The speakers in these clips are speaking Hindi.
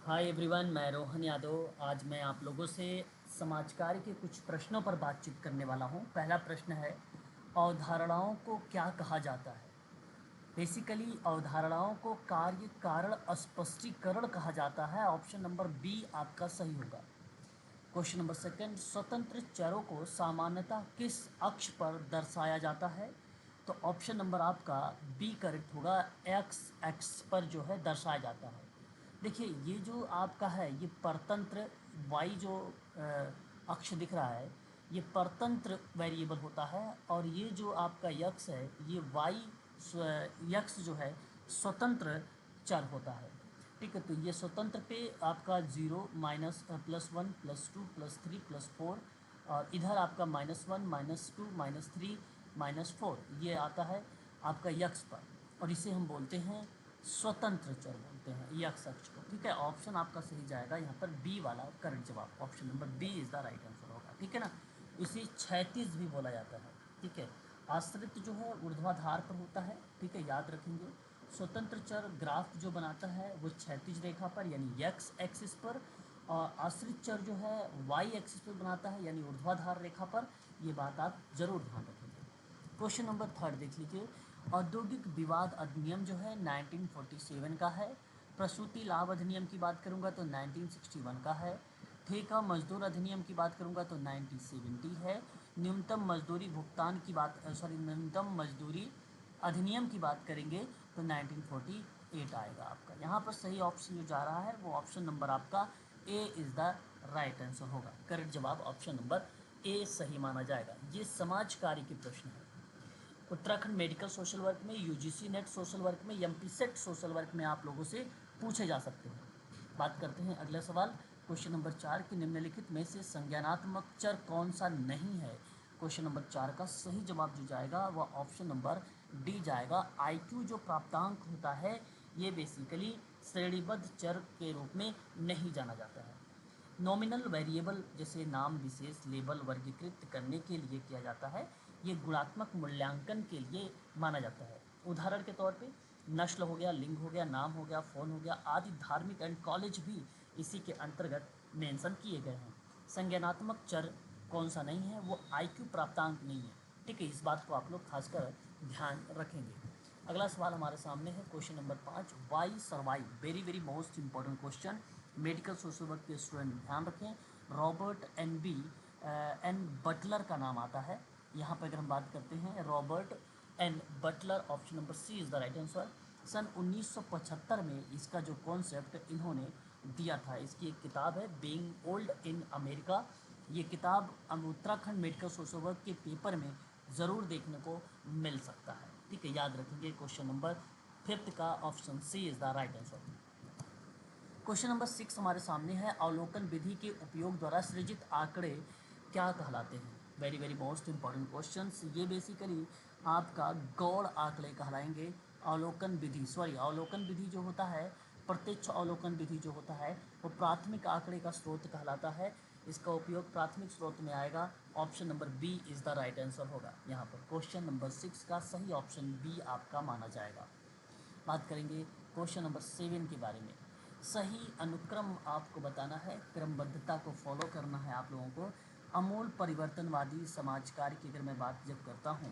हाय एवरीवन, मैं रोहन यादव। आज मैं आप लोगों से समाज कार्य के कुछ प्रश्नों पर बातचीत करने वाला हूँ। पहला प्रश्न है, अवधारणाओं को क्या कहा जाता है? बेसिकली अवधारणाओं को कार्य कारण स्पष्टीकरण कहा जाता है। ऑप्शन नंबर बी आपका सही होगा। क्वेश्चन नंबर सेकंड, स्वतंत्र चरों को सामान्यतः किस अक्ष पर दर्शाया जाता है? तो ऑप्शन नंबर आपका बी करेक्ट होगा। एक्स एक्स पर जो है दर्शाया जाता है। देखिए, ये जो आपका है ये परतंत्र वाई जो अक्ष दिख रहा है, ये परतंत्र वेरिएबल होता है। और ये जो आपका यक्स है, ये वाई यक्स जो है स्वतंत्र चर होता है। ठीक है, तो ये स्वतंत्र पे आपका zero minus plus one plus two plus three plus four, और इधर आपका minus one minus two minus three minus four, ये आता है आपका यक्स पर। और इसे हम बोलते हैं स्वतंत्र चर बोलते हैं यक्स अक्ष को। ठीक है, ऑप्शन आपका सही जाएगा यहाँ पर बी वाला करेक्ट जवाब। Option number B is the right answer होगा। ठीक है ना, इसे क्षैतिज भी बोला जाता है। ठीक है, आश्रित जो है ऊर्ध्वाधर पर होता है। ठीक है, याद रखेंगे। स्वतंत्र चर ग्राफ जो बनाता है वो क्षैतिज रेखा पर यानी एक्स एक्सिस पर, और आश्रित चर जो है वाई एक्सिस पर बनाता है यानी ऊर्ध्वाधर रेखा पर। ये बात आप जरूर ध्यान रखेंगे। क्वेश्चन नंबर थर्ड देख लीजिए। औद्योगिक विवाद अधिनियम जो है 1947 का है। प्रसूति लाभ अधिनियम की बात करूंगा तो 1961 का है। ठेका मजदूर अधिनियम की बात करूंगा तो 1970 है। न्यूनतम मजदूरी भुगतान की बात न्यूनतम मजदूरी अधिनियम की बात करेंगे तो 1948 आएगा आपका। यहाँ पर सही ऑप्शन जो जा रहा है वो ऑप्शन नंबर आपका A is the right answer होगा। करेक्ट जवाब ऑप्शन नंबर ए सही माना जाएगा। ये समाज कार्य के प्रश्न है। उत्तराखंड मेडिकल सोशल वर्क में, यूजीसी नेट सोशल वर्क में, एमपी सेट सोशल वर्क में आप लोगों से पूछे जा सकते हैं। बात करते हैं अगला सवाल। क्वेश्चन नंबर 4 के निम्नलिखित में से संज्ञानात्मक चर कौन सा नहीं है? क्वेश्चन नंबर 4 का सही जवाब जो जाएगा वह ऑप्शन नंबर डी जाएगा। आईक्यू जो प्राप्तांक होता है ये बेसिकली श्रेणीबद्ध चर के रूप में नहीं जाना जाता है। नॉमिनल वेरिएबल जैसे नाम विशेष लेबल वर्गीकृत करने के लिए किया जाता है। ये गुणात्मक मूल्यांकन के लिए माना जाता है। उदाहरण के तौर पे नस्ल हो गया, लिंग हो गया, नाम हो गया, फ़ोन हो गया आदि। धार्मिक एंड कॉलेज भी इसी के अंतर्गत मेंशन किए गए हैं। संज्ञानात्मक चर कौन सा नहीं है? वो आईक्यू प्राप्तांक नहीं है। ठीक है, इस बात को आप लोग खासकर ध्यान रखेंगे। अगला सवाल हमारे सामने है question number 5, why survive. Very very most important question. Medical social work के स्टूडेंट ध्यान रखें। रॉबर्ट एन बटलर का नाम आता है यहाँ पर। अगर हम बात करते हैं Robert N Butler, option number C is the right answer. सन 1975 में इसका जो कॉन्सेप्ट इन्होंने दिया था, इसकी एक किताब है बीइंग ओल्ड इन अमेरिका। ये किताब उत्तराखंड मेडिकल सोशल वर्क के पेपर में ज़रूर देखने को मिल सकता है। ठीक है, याद रखेंगे। क्वेश्चन नंबर 5 का option C is the right answer. Question number 6 हमारे सामने है, अवलोकन विधि के उपयोग द्वारा सृजित आंकड़े क्या कहलाते हैं? Very very most important question. ये बेसिकली आपका गौड़ आंकड़े कहलाएंगे। अवलोकन विधि जो होता है, प्रत्यक्ष अवलोकन विधि जो होता है वो प्राथमिक आंकड़े का स्रोत कहलाता है। इसका उपयोग प्राथमिक स्रोत में आएगा। Option number B is the right answer होगा। यहाँ पर क्वेश्चन नंबर 6 का सही ऑप्शन बी आपका माना जाएगा। बात करेंगे क्वेश्चन नंबर 7 के बारे में। सही अनुक्रम आपको बताना है, क्रमबद्धता को फॉलो करना है आप लोगों को। अमूल परिवर्तनवादी समाज कार्य की अगर मैं बात जब करता हूँ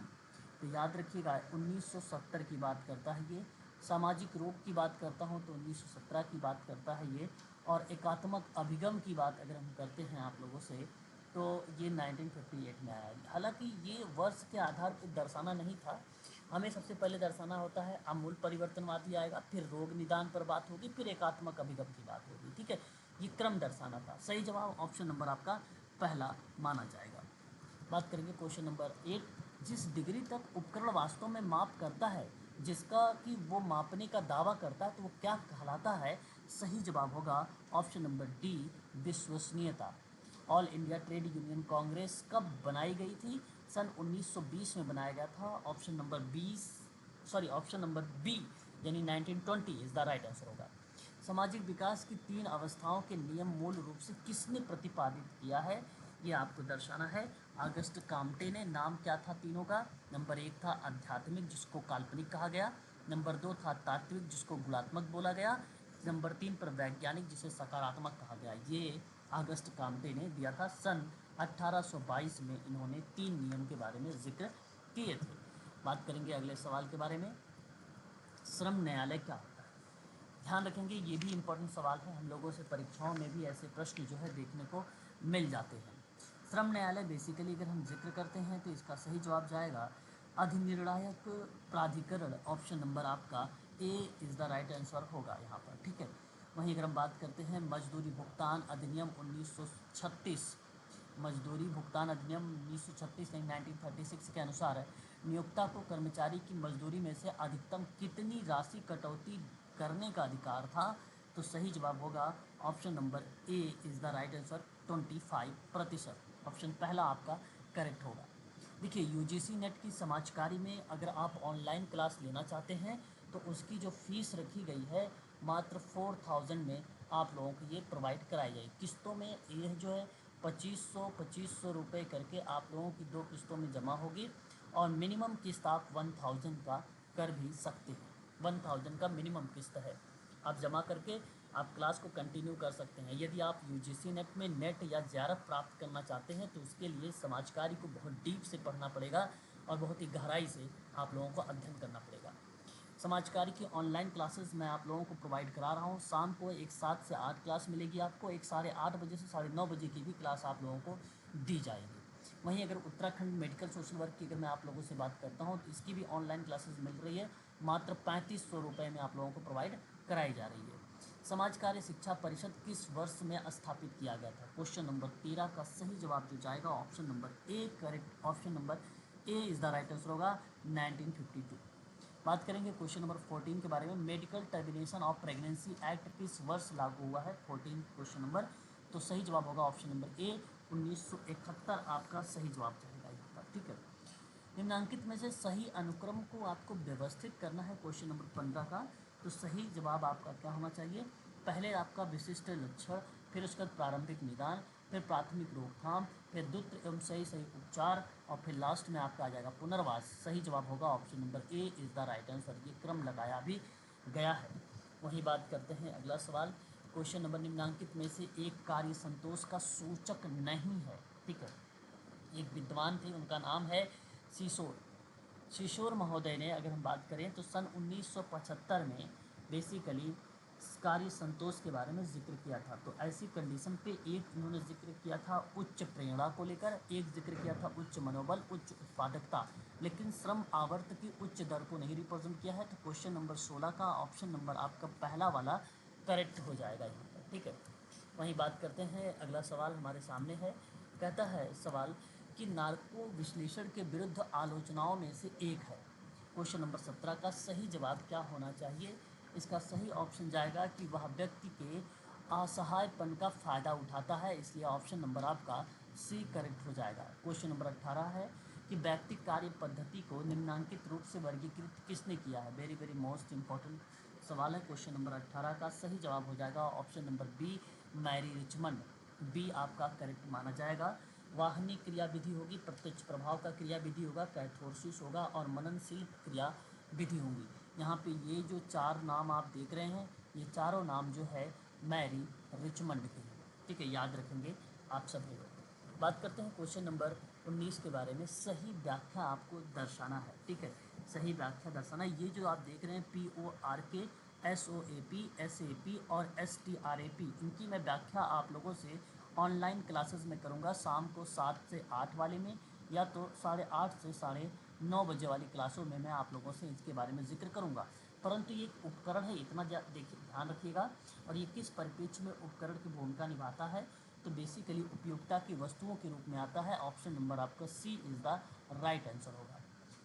तो याद रखिएगा 1970 की बात करता है ये। सामाजिक रोग की बात करता हूँ तो 1917 की बात करता है ये। और एकात्मक अभिगम की बात अगर हम करते हैं आप लोगों से तो ये 1958 में आया। हालांकि ये वर्ष के आधार पर दर्शाना नहीं था, हमें सबसे पहले दर्शाना होता है आमूल परिवर्तनवादी आएगा, फिर रोग निदान पर बात होगी, फिर एकात्मक अभिगम की बात होगी। ठीक है, ये क्रम दर्शाना था। सही जवाब ऑप्शन नंबर आपका पहला माना जाएगा। बात करेंगे क्वेश्चन नंबर 8, जिस डिग्री तक उपकरण वास्तव में माप करता है जिसका कि वो मापने का दावा करता है तो वो क्या कहलाता है? सही जवाब होगा ऑप्शन नंबर डी, विश्वसनीयता। All India trade union Congress कब बनाई गई थी? सन 1920 में बनाया गया था। ऑप्शन नंबर बी यानी 1920 इज़ द राइट आंसर होगा। सामाजिक विकास की 3 अवस्थाओं के नियम मूल रूप से किसने प्रतिपादित किया है? ये आपको दर्शाना है। अगस्त काम्टे ने। नाम क्या था तीनों का? नंबर 1 था आध्यात्मिक जिसको काल्पनिक कहा गया, नंबर 2 था तात्विक जिसको गुणात्मक बोला गया, नंबर 3 पर वैज्ञानिक जिसे सकारात्मक कहा गया, ये अगस्त काम्टे ने दिया था। सन 1822 में इन्होंने 3 नियम के बारे में जिक्र किए थे। बात करेंगे अगले सवाल के बारे में, श्रम न्यायालय क्या होता है। ध्यान रखेंगे ये भी इम्पोर्टेंट सवाल है, हम लोगों से परीक्षाओं में भी ऐसे प्रश्न जो है देखने को मिल जाते हैं। श्रम न्यायालय बेसिकली अगर हम जिक्र करते हैं तो इसका सही जवाब जाएगा अधिनिर्णायक प्राधिकरण, ऑप्शन नंबर आपका A is the right answer होगा यहाँ पर, ठीक है। वहीं अगर हम बात करते हैं मजदूरी भुगतान अधिनियम 1936, मजदूरी भुगतान अधिनियम 1936 यानी 1936 के अनुसार नियोक्ता को कर्मचारी की मजदूरी में से अधिकतम कितनी राशि कटौती करने का अधिकार था, तो सही जवाब होगा option number A is the right answer 25%। Option पहला आपका करेक्ट होगा। देखिए यूजीसी नेट की समाजकारी में अगर आप ऑनलाइन क्लास लेना चाहते हैं तो उसकी जो फ़ीस रखी गई है मात्र 4000 में आप लोगों को ये प्रोवाइड कराई जाएगी। किस्तों में यह जो है 2500 रुपये करके आप लोगों की 2 किस्तों में जमा होगी और मिनिमम किस्त आप 1000 का कर भी सकते हैं। 1000 का मिनिमम किस्त है, आप जमा करके आप क्लास को कंटिन्यू कर सकते हैं। यदि आप यूजीसी नेट में नेट या जेआरएफ प्राप्त करना चाहते हैं तो उसके लिए समाजकारी को बहुत डीप से पढ़ना पड़ेगा और बहुत ही गहराई से आप लोगों को अध्ययन करना पड़ेगा। समाजकारी की ऑनलाइन क्लासेस मैं आप लोगों को प्रोवाइड करा रहा हूँ। शाम को एक 7 से 8 क्लास मिलेगी आपको, एक 8:30 बजे से 9:30 बजे की भी क्लास आप लोगों को दी जाएगी। वहीं अगर उत्तराखंड मेडिकल सोशल वर्क की अगर मैं आप लोगों से बात करता हूँ तो इसकी भी ऑनलाइन क्लासेस मिल रही है, मात्र 3500 रुपये में आप लोगों को प्रोवाइड कराई जा रही है। समाज कार्य शिक्षा परिषद किस वर्ष में स्थापित किया गया था, क्वेश्चन नंबर 13 का सही जवाब जो जाएगा option number A correct, option number A is the right answer होगा 1952। बात करेंगे क्वेश्चन नंबर 14 के बारे में, medical termination of pregnancy act किस वर्ष लागू हुआ है, 14 क्वेश्चन नंबर, तो सही जवाब होगा ऑप्शन नंबर ए 1971 आपका सही जवाब जाएगा यहाँ पर, ठीक है। निम्नांकित में से सही अनुक्रम को आपको व्यवस्थित करना है क्वेश्चन नंबर 15 का, तो सही जवाब आपका क्या होना चाहिए, पहले आपका विशिष्ट लक्षण, फिर उसका प्रारंभिक निदान, फिर प्राथमिक रोकथाम, फिर द्रुत एवं सही उपचार और फिर लास्ट में आपका आ जाएगा पुनर्वास। सही जवाब होगा option number A is the right answer, ये क्रम लगाया भी गया है। वही बात करते हैं अगला सवाल, क्वेश्चन नंबर निम्नांकित में से एक कार्य संतोष का सूचक नहीं है, ठीक है। एक विद्वान थे, उनका नाम है शिशोर महोदय ने अगर हम बात करें तो सन 1975 में बेसिकली कार्य संतोष के बारे में जिक्र किया था। तो ऐसी कंडीशन पे एक इन्होंने जिक्र किया था उच्च प्रेरणा को लेकर, एक जिक्र किया था उच्च मनोबल, उच्च उत्पादकता, लेकिन श्रम आवर्त की उच्च दर को नहीं रिप्रेजेंट किया है। तो क्वेश्चन नंबर 16 का ऑप्शन नंबर आपका पहला वाला करेक्ट हो जाएगा यहाँ पर, ठीक है। वहीं बात करते हैं अगला सवाल हमारे सामने है, कहता है सवाल कि नार्को विश्लेषण के विरुद्ध आलोचनाओं में से एक है। क्वेश्चन नंबर 17 का सही जवाब क्या होना चाहिए, इसका सही ऑप्शन जाएगा कि वह व्यक्ति के असहायपन का फ़ायदा उठाता है, इसलिए ऑप्शन नंबर आपका सी करेक्ट हो जाएगा। क्वेश्चन नंबर 18 है कि व्यक्ति कार्य पद्धति को निम्नांकित रूप से वर्गीकृत किसने किया है, वेरी वेरी मोस्ट इंपॉर्टेंट सवाल है। क्वेश्चन नंबर 18 का सही जवाब हो जाएगा option number B Mary Richmond, B आपका करेक्ट माना जाएगा। वाहनी क्रिया विधि होगी, प्रत्यक्ष प्रभाव का क्रिया विधि होगा, कैथोरसिस होगा और मननशील क्रिया विधि होंगी। यहाँ पे ये जो 4 नाम आप देख रहे हैं ये चारों नाम जो है मैरी रिचमंड के हैं, ठीक है, याद रखेंगे आप सभी लोग। बात करते हैं क्वेश्चन नंबर 19 के बारे में, सही व्याख्या आपको दर्शाना है, ठीक है, सही व्याख्या दर्शाना। ये जो आप देख रहे हैं PORK SOAP SAP और STRAP, इनकी मैं व्याख्या आप लोगों से ऑनलाइन क्लासेस में करूँगा शाम को 7 से 8 वाले में, या तो 8:30 से 9:30 बजे वाली क्लासों में मैं आप लोगों से इसके बारे में जिक्र करूँगा। परंतु ये एक उपकरण है, इतना देखिए ध्यान रखिएगा, और ये किस परिप्रेक्ष्य में उपकरण की भूमिका निभाता है, तो बेसिकली उपयोगिता की वस्तुओं के रूप में आता है। ऑप्शन नंबर आपका C is the right answer होगा।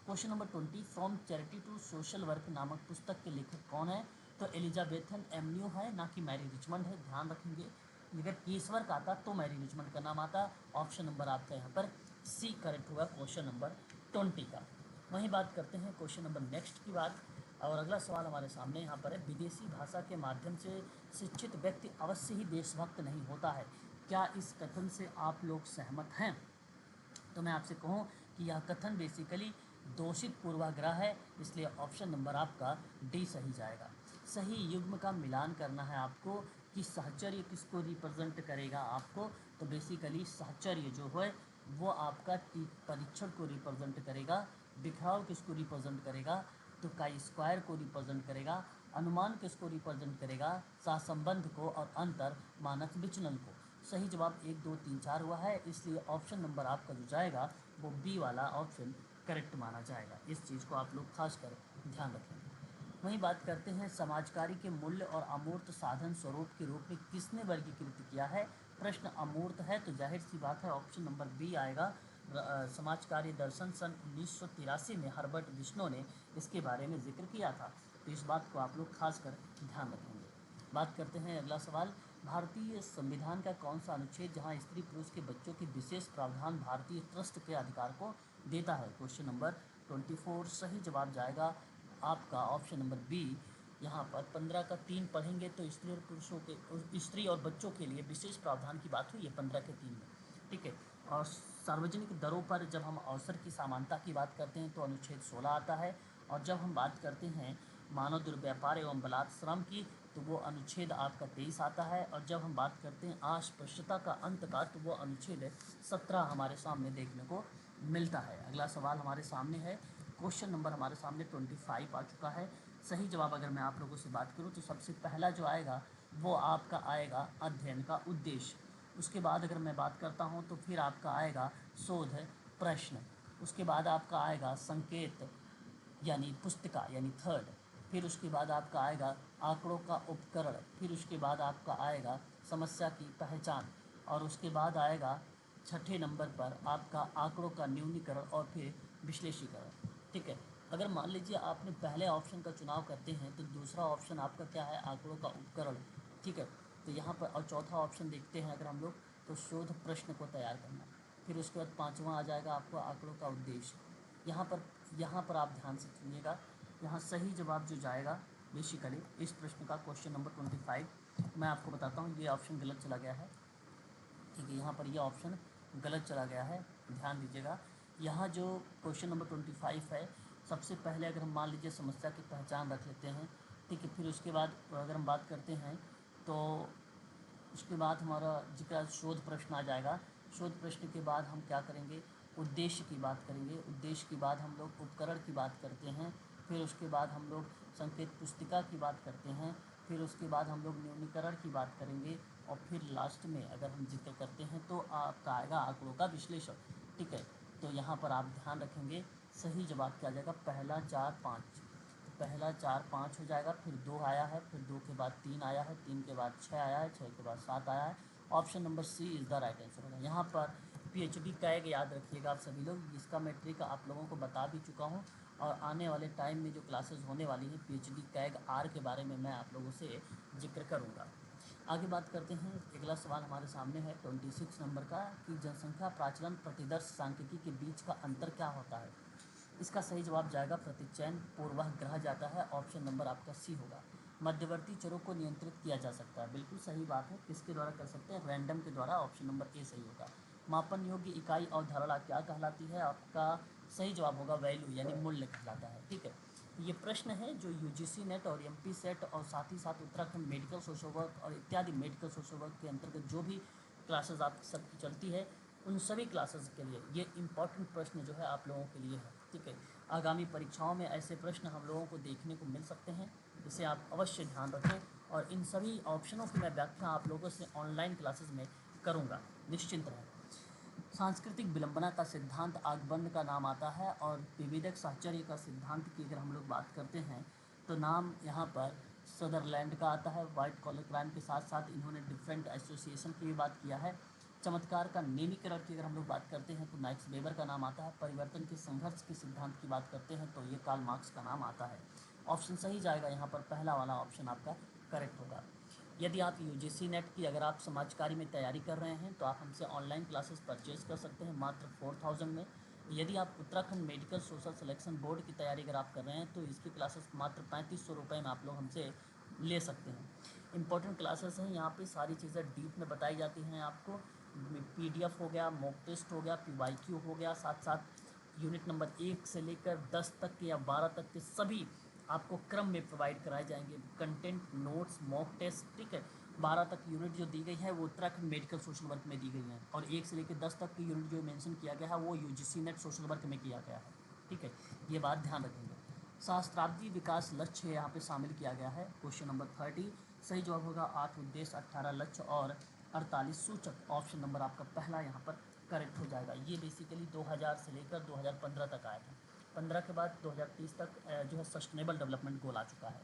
Question number 20, from charity to social work नामक पुस्तक के लेखक कौन है, तो एलिजाबेथन एमन्यू है, ना कि मैरी रिचमंड है, ध्यान रखेंगे। अगर केसवर का आता तो मैरी रिचमंड का नाम आता। ऑप्शन नंबर आपका यहाँ पर सी करेक्ट होगा क्वेश्चन नंबर 20 का। वहीं बात करते हैं क्वेश्चन नंबर नेक्स्ट की बात, और अगला सवाल हमारे सामने यहाँ पर है, विदेशी भाषा के माध्यम से शिक्षित व्यक्ति अवश्य ही देशभक्त नहीं होता है, क्या इस कथन से आप लोग सहमत हैं। तो मैं आपसे कहूँ कि यह कथन बेसिकली दोषित पूर्वाग्रह है, इसलिए ऑप्शन नंबर आपका डी सही जाएगा। सही युग्म का मिलान करना है आपको कि साहचर्य किसको रिप्रेजेंट करेगा आपको। तो बेसिकली साहचर्य जो है वो आपका परीक्षण को रिप्रेजेंट करेगा, बिखराव किसको रिप्रेजेंट करेगा, तो काई स्क्वायर को रिप्रेजेंट करेगा, अनुमान किसको रिप्रेजेंट करेगा, सहसंबंध को, और अंतर मानक विचलन को। सही जवाब 1 2 3 4 हुआ है, इसलिए ऑप्शन नंबर आपका जो जाएगा वो बी वाला ऑप्शन करेक्ट माना जाएगा। इस चीज़ को आप लोग खासकर ध्यान रखेंगे। वहीं बात करते हैं समाजकारी के मूल्य और अमूर्त साधन स्वरूप के रूप में किसने वर्गीकृत किया है। प्रश्न अमूर्त है तो जाहिर सी बात है ऑप्शन नंबर बी आएगा। समाजकारी दर्शन सन 1983 में हर्बर्ट विश्नो ने इसके बारे में जिक्र किया था। तो इस बात को आप लोग खासकर ध्यान रखेंगे। बात करते हैं अगला सवाल, भारतीय संविधान का कौन सा अनुच्छेद जहां स्त्री पुरुष के बच्चों के विशेष प्रावधान भारतीय ट्रस्ट के अधिकार को देता है। क्वेश्चन नंबर 24 सही जवाब जाएगा आपका ऑप्शन नंबर बी। यहाँ पर 15 का 3 पढ़ेंगे तो स्त्री और पुरुषों के, स्त्री और बच्चों के लिए विशेष प्रावधान की बात हुई है 15 के 3 में, ठीक है। और सार्वजनिक दरों पर जब हम अवसर की समानता की बात करते हैं तो अनुच्छेद 16 आता है। और जब हम बात करते हैं मानव दुर्व्यापार एवं बलात् श्रम की तो वो अनुच्छेद आपका 23 आता है। और जब हम बात करते हैं अस्पृश्यता का अंत का तो वो अनुच्छेद 17 हमारे सामने देखने को मिलता है। अगला सवाल हमारे सामने है, क्वेश्चन नंबर हमारे सामने 25 आ चुका है। सही जवाब अगर मैं आप लोगों से बात करूं तो सबसे पहला जो आएगा वो आपका आएगा अध्ययन का उद्देश्य। उसके बाद अगर मैं बात करता हूं तो फिर आपका आएगा शोध प्रश्न। उसके बाद आपका आएगा संकेत यानी पुस्तिका यानी थर्ड। फिर उसके बाद आपका आएगा आंकड़ों का उपकरण। फिर उसके बाद आपका आएगा समस्या की पहचान। और उसके बाद आएगा छठे नंबर पर आपका आंकड़ों का न्यूनीकरण और फिर विश्लेषीकरण, ठीक है। अगर मान लीजिए आपने पहले ऑप्शन का चुनाव करते हैं तो दूसरा ऑप्शन आपका क्या है, आंकड़ों का उपकरण, ठीक है। तो यहाँ पर और चौथा ऑप्शन देखते हैं अगर हम लोग तो शोध प्रश्न को तैयार करना। फिर उसके बाद पाँचवा आ जाएगा आपको आंकड़ों का उद्देश्य। यहाँ पर आप ध्यान से सुनिएगा, यहाँ सही जवाब जो जाएगा बेसिकली इस प्रश्न का क्वेश्चन नंबर 25 मैं आपको बताता हूँ, ये ऑप्शन गलत चला गया है, ठीक है। यहाँ पर ये ऑप्शन गलत चला गया है, ध्यान दीजिएगा। यहाँ जो क्वेश्चन नंबर 25 है, सबसे पहले अगर हम मान लीजिए समस्या की पहचान रख लेते हैं, ठीक है। फिर उसके बाद अगर हम बात करते हैं तो उसके बाद हमारा जिक्र शोध प्रश्न आ जाएगा। शोध प्रश्न के बाद हम क्या करेंगे, उद्देश्य की बात करेंगे। उद्देश्य के बाद हम लोग उपकरण की बात करते हैं। फिर उसके बाद हम लोग संकेत पुस्तिका की बात करते हैं। फिर उसके बाद हम लोग न्यूनीकरण की बात करेंगे। और फिर लास्ट में अगर हम जिक्र करते हैं तो आपका आएगा आंकड़ों का विश्लेषण, ठीक है। तो यहाँ पर आप ध्यान रखेंगे सही जवाब क्या आ जाएगा, पहला 4 5। तो पहला 4 5 हो जाएगा, फिर 2 आया है, फिर 2 के बाद 3 आया है, 3 के बाद 6 आया है, 6 के बाद 7 आया है। Option number C is the right answer होगा। यहाँ पर पीएचडी कैग याद रखिएगा आप सभी लोग, इसका मैं ट्रिक आप लोगों को बता भी चुका हूँ। और आने वाले टाइम में जो क्लासेस होने वाली हैं पीएचडी कैग आर के बारे में मैं आप लोगों से जिक्र करूँगा। आगे बात करते हैं, अगला सवाल हमारे सामने है 26 नंबर का कि जनसंख्या प्राचलन प्रतिदर्श सांख्यिकी के बीच का अंतर क्या होता है। इसका सही जवाब जाएगा प्रतिचयन पूर्वाग्रह जाता है, ऑप्शन नंबर आपका सी होगा। मध्यवर्ती चरों को नियंत्रित किया जा सकता है, बिल्कुल सही बात है। किसके द्वारा कर सकते हैं, रैंडम के द्वारा, ऑप्शन नंबर ए सही होगा। मापन योग्य इकाई अवधारणा क्या कहलाती है, आपका सही जवाब होगा वैल्यू यानी मूल्य कहलाता है, ठीक है। ये प्रश्न है जो यूजीसी नेट और एमपी सेट और साथ ही साथ उत्तराखंड मेडिकल सोशल वर्क और इत्यादि मेडिकल सोशल वर्क के अंतर्गत जो भी क्लासेस आप सबकी चलती है उन सभी क्लासेस के लिए ये इम्पॉर्टेंट प्रश्न जो है आप लोगों के लिए है, ठीक है। आगामी परीक्षाओं में ऐसे प्रश्न हम लोगों को देखने को मिल सकते हैं, इसे आप अवश्य ध्यान रखें। और इन सभी ऑप्शनों की मैं व्याख्या आप लोगों से ऑनलाइन क्लासेस में करूँगा, निश्चिंत रहें। सांस्कृतिक विलंबना का सिद्धांत आगबंद का नाम आता है। और विवेक साहचर्य का सिद्धांत की अगर हम लोग बात करते हैं तो नाम यहाँ पर सदरलैंड का आता है। वाइट कॉलर क्राइम के साथ साथ इन्होंने डिफरेंट एसोसिएशन की भी बात किया है। चमत्कार का नेमीकरण की अगर हम लोग बात करते हैं तो मैक्स वेबर का नाम आता है। परिवर्तन के संघर्ष के सिद्धांत की बात करते हैं तो ये कार्ल मार्क्स का नाम आता है। ऑप्शन सही जाएगा, यहाँ पर पहला वाला ऑप्शन आपका करेक्ट होगा। यदि आप यूजीसी नेट की अगर आप समाजकारी में तैयारी कर रहे हैं तो आप हमसे ऑनलाइन क्लासेस परचेज़ कर सकते हैं मात्र 4000 में। यदि आप Uttarakhand medical social selection board की तैयारी अगर आप कर रहे हैं तो इसकी क्लासेस मात्र 3500 रुपये में आप लोग हमसे ले सकते हैं। इंपॉर्टेंट क्लासेस हैं, यहाँ पे सारी चीज़ें डीप में बताई जाती हैं आपको। पीडीएफ हो गया, मॉक टेस्ट हो गया, पीवाईक्यू हो गया, साथ साथ यूनिट नंबर 1 से लेकर 10 तक के या 12 तक के सभी आपको क्रम में प्रोवाइड कराए जाएंगे, कंटेंट, नोट्स, मॉक टेस्ट, ठीक है। 12 तक यूनिट जो दी गई है वो उत्तराखंड मेडिकल सोशल वर्क में दी गई है, और 1 से लेकर 10 तक की यूनिट जो मेंशन किया गया है वो यूजीसी नेट सोशल वर्क में किया गया है, ठीक है। ये बात ध्यान रखेंगे। सहस्त्राब्दी विकास लक्ष्य यहाँ पे शामिल किया गया है। क्वेश्चन नंबर 30 सही जवाब होगा 8 उद्देश्य, 18 लक्ष्य और 48 सूचक। ऑप्शन नंबर आपका पहला यहाँ पर करेक्ट हो जाएगा। ये बेसिकली 2000 से लेकर 2015 तक आया था। 15 के बाद 2030 तक जो है सस्टेनेबल डेवलपमेंट गोल आ चुका है।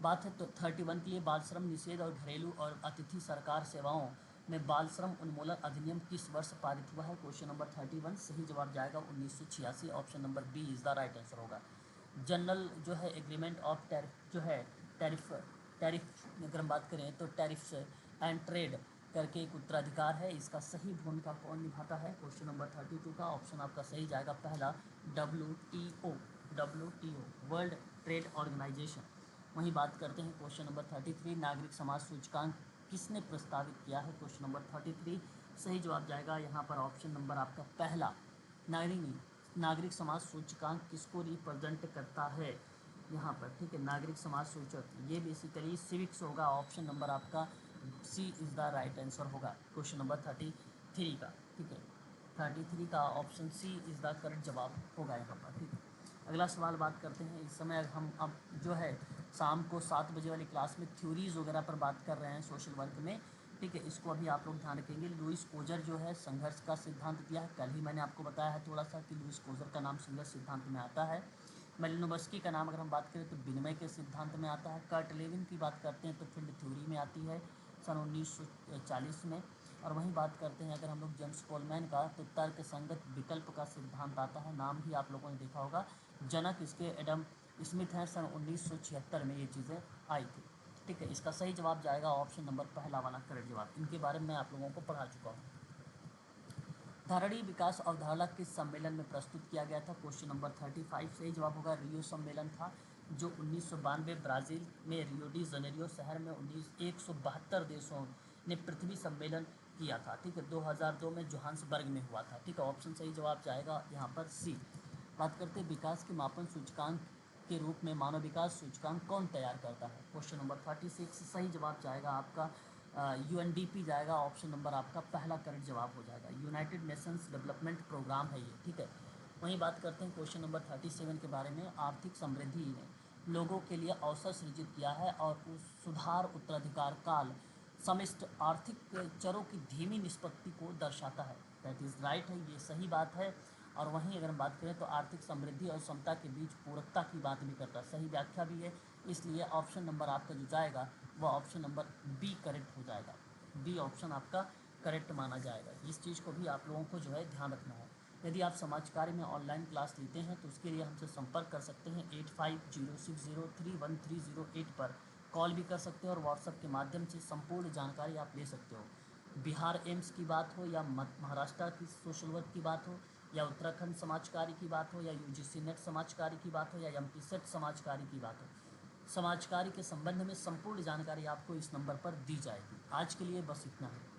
बात है तो 31 के लिए बाल श्रम निषेध और घरेलू और अतिथि सरकार सेवाओं में बाल श्रम उन्मूलन अधिनियम किस वर्ष पारित हुआ है? क्वेश्चन नंबर 31 सही जवाब जाएगा 1986। Option number B is the right answer होगा। जनरल जो है एग्रीमेंट ऑफ टैरिफ जो है टैरिफ टैरिफ अगर हम बात करें तो टैरिफ्स एंड ट्रेड करके एक उत्तराधिकार है, इसका सही भूमिका कौन निभाता है? क्वेश्चन नंबर 32 का ऑप्शन आपका सही जाएगा पहला, WTO वर्ल्ड ट्रेड ऑर्गेनाइजेशन। वहीं बात करते हैं क्वेश्चन नंबर 33 नागरिक समाज सूचकांक किसने प्रस्तावित किया है? क्वेश्चन नंबर 33 सही जवाब जाएगा यहाँ पर ऑप्शन नंबर आपका पहला, नागरिक समाज सूचकांक किसको रिप्रेजेंट करता है यहाँ पर, ठीक है। नागरिक समाज सूचक ये बेसिकली सिविक्स होगा। ऑप्शन नंबर आपका C is the right answer होगा क्वेश्चन नंबर 33 का, ठीक है। 33 का option C is the correct जवाब होगा यहाँ पर, ठीक है। अगला सवाल बात करते हैं। इस समय हम अब जो है शाम को 7 बजे वाली क्लास में थ्योरीज़ वगैरह पर बात कर रहे हैं सोशल वर्क में, ठीक है। इसको अभी आप लोग ध्यान रखेंगे। लुईस कोजर जो है संघर्ष का सिद्धांत दिया है, कल ही मैंने आपको बताया है थोड़ा सा कि लुईस कोजर का नाम संघर्ष सिद्धांत में आता है। मेलिनोवस्की का नाम अगर हम बात करें तो विनिमय के सिद्धांत में आता है। कर्ट लेविन की बात करते हैं तो फील्ड थ्योरी में आती है सन 1940 में। और वहीं बात करते हैं अगर हम लोग जेम्स कोलमैन का तो तर्क संगत विकल्प का सिद्धांत आता है, नाम ही आप लोगों ने देखा होगा। जनक इसके एडम स्मिथ हैं, सन 1976 में ये चीज़ें आई थी, ठीक है। इसका सही जवाब जाएगा ऑप्शन नंबर पहला वाला करेक्ट जवाब। इनके बारे में मैं आप लोगों को पढ़ा चुका हूँ। धारणीय विकास अवधारणा किस सम्मेलन में प्रस्तुत किया गया था? क्वेश्चन नंबर 35 सही जवाब होगा रियो सम्मेलन था, जो 1992 ब्राज़ील में रियो डी जनेरियो शहर में 172 देशों ने पृथ्वी सम्मेलन किया था, ठीक है। 2002 में जोहान्सबर्ग में हुआ था, ठीक है। ऑप्शन सही जवाब जाएगा यहाँ पर सी। बात करते हैं विकास के मापन सूचकांक के रूप में मानव विकास सूचकांक कौन तैयार करता है? क्वेश्चन नंबर 36 सही जवाब जाएगा आपका UNDP जाएगा। ऑप्शन नंबर आपका पहला करेक्ट जवाब हो जाएगा। यूनाइटेड नेशंस डेवलपमेंट प्रोग्राम है ये, ठीक है। वहीं बात करते हैं क्वेश्चन नंबर 37 के बारे में। आर्थिक समृद्धि ने लोगों के लिए अवसर सृजित किया है और उस सुधार उत्तराधिकार काल समस्त आर्थिक चरों की धीमी निष्पत्ति को दर्शाता है। दैट इज़ राइट है, ये सही बात है। और वहीं अगर हम बात करें तो आर्थिक समृद्धि और समता के बीच पूरकता की बात भी करता है, सही व्याख्या भी है। इसलिए ऑप्शन नंबर आपका जो जाएगा वह ऑप्शन नंबर बी करेक्ट हो जाएगा। बी ऑप्शन आपका करेक्ट माना जाएगा। इस चीज़ को भी आप लोगों को जो है ध्यान रखना है। यदि आप समाज कार्य में ऑनलाइन क्लास लेते हैं तो उसके लिए हमसे संपर्क कर सकते हैं 8506031308 पर कॉल भी कर सकते हो और व्हाट्सएप के माध्यम से संपूर्ण जानकारी आप ले सकते हो। बिहार एम्स की बात हो या महाराष्ट्र की सोशल वर्क की बात हो या उत्तराखंड समाज कार्य की बात हो या यूजीसी नेट समाज कार्य की बात हो या एमपी सेट समाज कार्य की बात हो, समाज कार्य के संबंध में संपूर्ण जानकारी आपको इस नंबर पर दी जाएगी। आज के लिए बस इतना है।